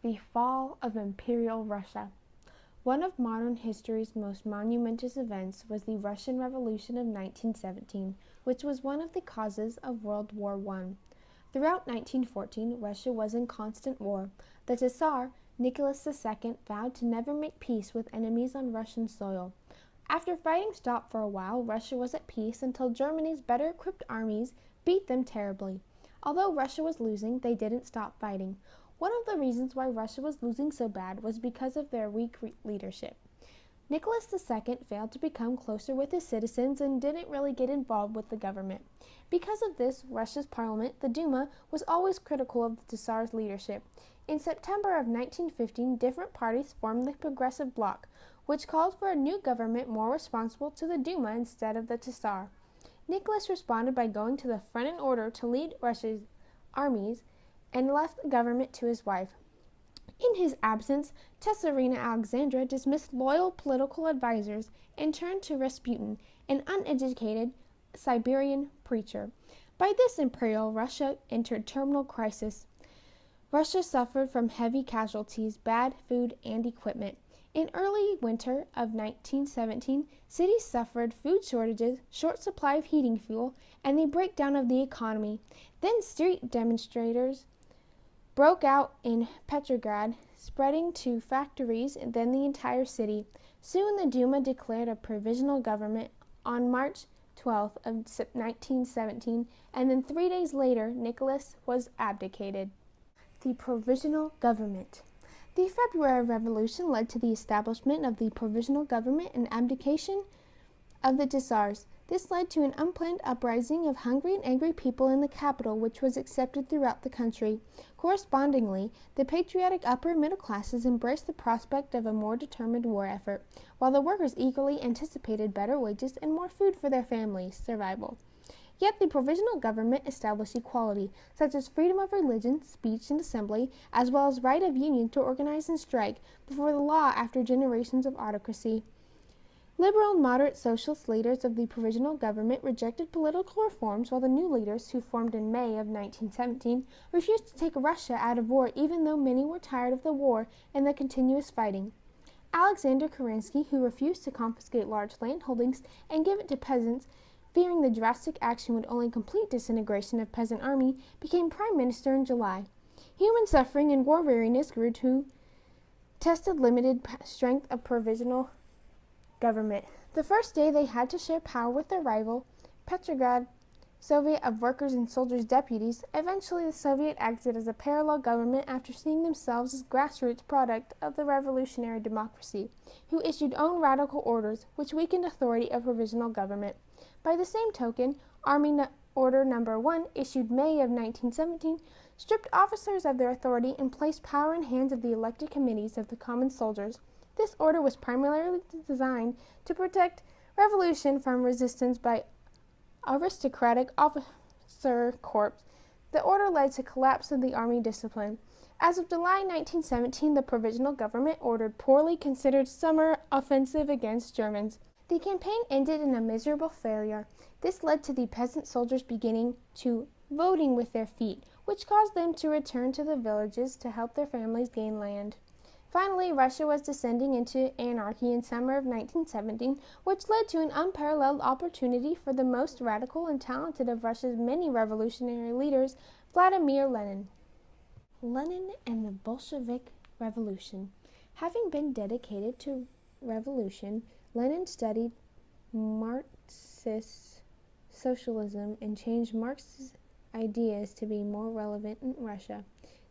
The fall of Imperial Russia. One of modern history's most monumentous events was the Russian Revolution of 1917, which was one of the causes of World War I. Throughout 1914, Russia was in constant war. The Tsar, Nicholas II, vowed to never make peace with enemies on Russian soil. After fighting stopped for a while, Russia was at peace until Germany's better-equipped armies beat them terribly. Although Russia was losing, they didn't stop fighting. One of the reasons why Russia was losing so bad was because of their weak leadership. Nicholas II failed to become closer with his citizens and didn't really get involved with the government. Because of this, Russia's parliament, the Duma, was always critical of the Tsar's leadership. In September of 1915, different parties formed the Progressive Bloc, which called for a new government more responsible to the Duma instead of the Tsar. Nicholas responded by going to the front in order to lead Russia's armies and left the government to his wife. In his absence, Tsarina Alexandra dismissed loyal political advisors and turned to Rasputin, an uneducated Siberian preacher. By this, Imperial Russia entered terminal crisis. Russia suffered from heavy casualties, bad food, and equipment. In early winter of 1917, cities suffered food shortages, short supply of heating fuel, and the breakdown of the economy. Then street demonstrators broke out in Petrograd, spreading to factories and then the entire city. Soon the Duma declared a provisional government on March 12th of 1917, and then 3 days later, Nicholas was abdicated. The provisional government. The February Revolution led to the establishment of the provisional government and abdication of the Tsars. This led to an unplanned uprising of hungry and angry people in the capital, which was accepted throughout the country. Correspondingly, the patriotic upper middle classes embraced the prospect of a more determined war effort, while the workers eagerly anticipated better wages and more food for their families' survival. Yet the provisional government established equality, such as freedom of religion, speech, and assembly, as well as right of union to organize and strike, before the law after generations of autocracy. Liberal and moderate socialist leaders of the provisional government rejected political reforms, while the new leaders, who formed in May of 1917, refused to take Russia out of war even though many were tired of the war and the continuous fighting. Alexander Kerensky, who refused to confiscate large landholdings and give it to peasants, fearing the drastic action would only complete disintegration of peasant army, became prime minister in July. Human suffering and war weariness grew to tested limited strength of provisional government. The first day they had to share power with their rival, Petrograd Soviet of Workers' and Soldiers' Deputies. Eventually, the Soviet acted as a parallel government after seeing themselves as grassroots product of the revolutionary democracy, who issued own radical orders which weakened authority of provisional government. By the same token, Army Order No. 1, issued May of 1917, stripped officers of their authority and placed power in hands of the elected committees of the common soldiers. This order was primarily designed to protect revolution from resistance by aristocratic officer corps. The order led to collapse of the army discipline. As of July 1917, the provisional government ordered poorly considered summer offensive against Germans. The campaign ended in a miserable failure. This led to the peasant soldiers beginning to voting with their feet, which caused them to return to the villages to help their families gain land. Finally, Russia was descending into anarchy in summer of 1917, which led to an unparalleled opportunity for the most radical and talented of Russia's many revolutionary leaders, Vladimir Lenin. Lenin and the Bolshevik Revolution. Having been dedicated to revolution, Lenin studied Marxist socialism and changed Marx's ideas to be more relevant in Russia.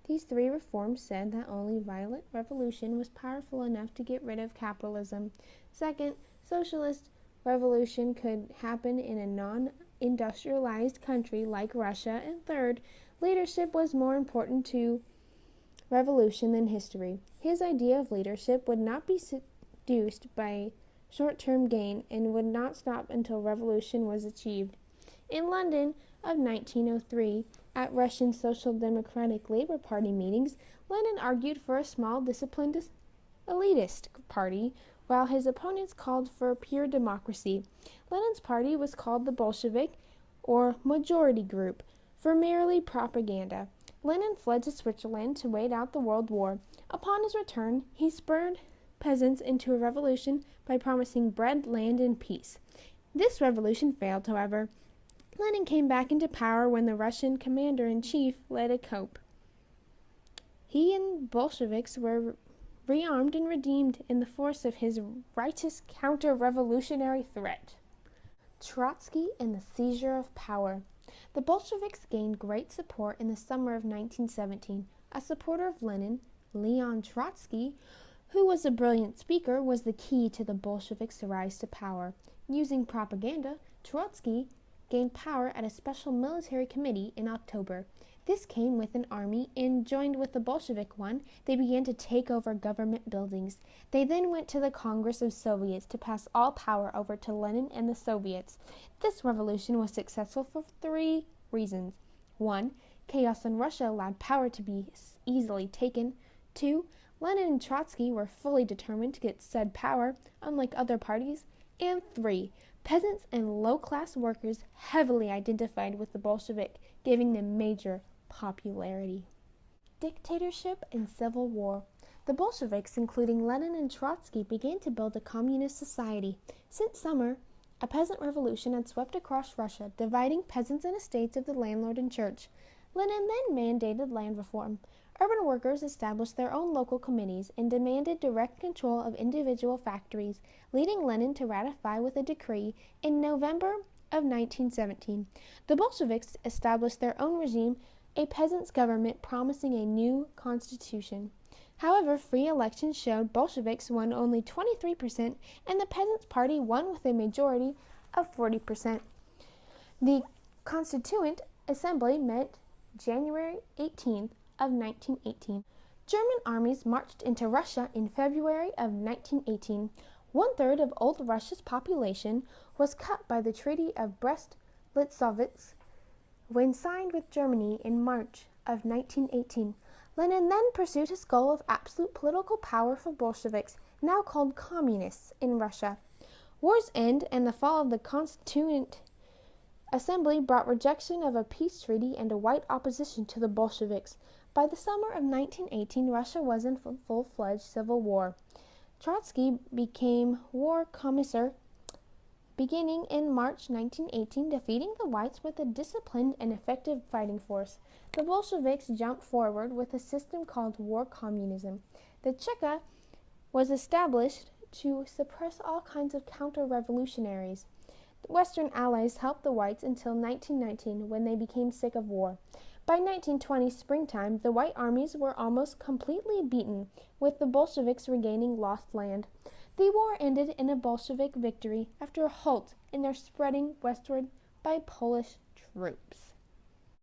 These three reforms said that only violent revolution was powerful enough to get rid of capitalism. Second, socialist revolution could happen in a non-industrialized country like Russia. And third, leadership was more important to revolution than history. His idea of leadership would not be seduced by short-term gain and would not stop until revolution was achieved. In London of 1903, at Russian Social Democratic Labour Party meetings, Lenin argued for a small, disciplined, elitist party, while his opponents called for pure democracy. Lenin's party was called the Bolshevik, or Majority Group, for merely propaganda. Lenin fled to Switzerland to wait out the World War. Upon his return, he spurred peasants into a revolution by promising bread, land, and peace. This revolution failed, however. Lenin came back into power when the Russian commander-in-chief led a coup. He and Bolsheviks were rearmed and redeemed in the force of his righteous counter-revolutionary threat. Trotsky and the seizure of power. The Bolsheviks gained great support in the summer of 1917. A supporter of Lenin, Leon Trotsky, who was a brilliant speaker, was the key to the Bolsheviks' rise to power. Using propaganda, Trotsky gained power at a special military committee in October. This came with an army, and joined with the Bolshevik one, they began to take over government buildings. They then went to the Congress of Soviets to pass all power over to Lenin and the Soviets. This revolution was successful for 3 reasons. 1. Chaos in Russia allowed power to be easily taken. 2. Lenin and Trotsky were fully determined to get said power, unlike other parties. And 3. Peasants and low-class workers heavily identified with the Bolshevik, giving them major popularity. Dictatorship and civil war. The Bolsheviks, including Lenin and Trotsky, began to build a communist society. Since summer, a peasant revolution had swept across Russia, dividing peasants and estates of the landlord and church. Lenin then mandated land reform. Urban workers established their own local committees and demanded direct control of individual factories, leading Lenin to ratify with a decree in November of 1917. The Bolsheviks established their own regime, a peasants' government promising a new constitution. However, free elections showed Bolsheviks won only 23% and the Peasants' Party won with a majority of 40%. The Constituent Assembly met January 18th of 1918. German armies marched into Russia in February of 1918. 1/3 of old Russia's population was cut by the Treaty of Brest-Litovsk when signed with Germany in March of 1918. Lenin then pursued his goal of absolute political power for Bolsheviks, now called communists, in Russia. War's end and the fall of the Constituent Assembly brought rejection of a peace treaty and a white opposition to the Bolsheviks. By the summer of 1918, Russia was in full-fledged civil war. Trotsky became war commissar beginning in March 1918, defeating the whites with a disciplined and effective fighting force. The Bolsheviks jumped forward with a system called war communism. The Cheka was established to suppress all kinds of counter-revolutionaries. The Western Allies helped the whites until 1919, when they became sick of war. By 1920 springtime, the white armies were almost completely beaten, with the Bolsheviks regaining lost land. The war ended in a Bolshevik victory after a halt in their spreading westward by Polish troops.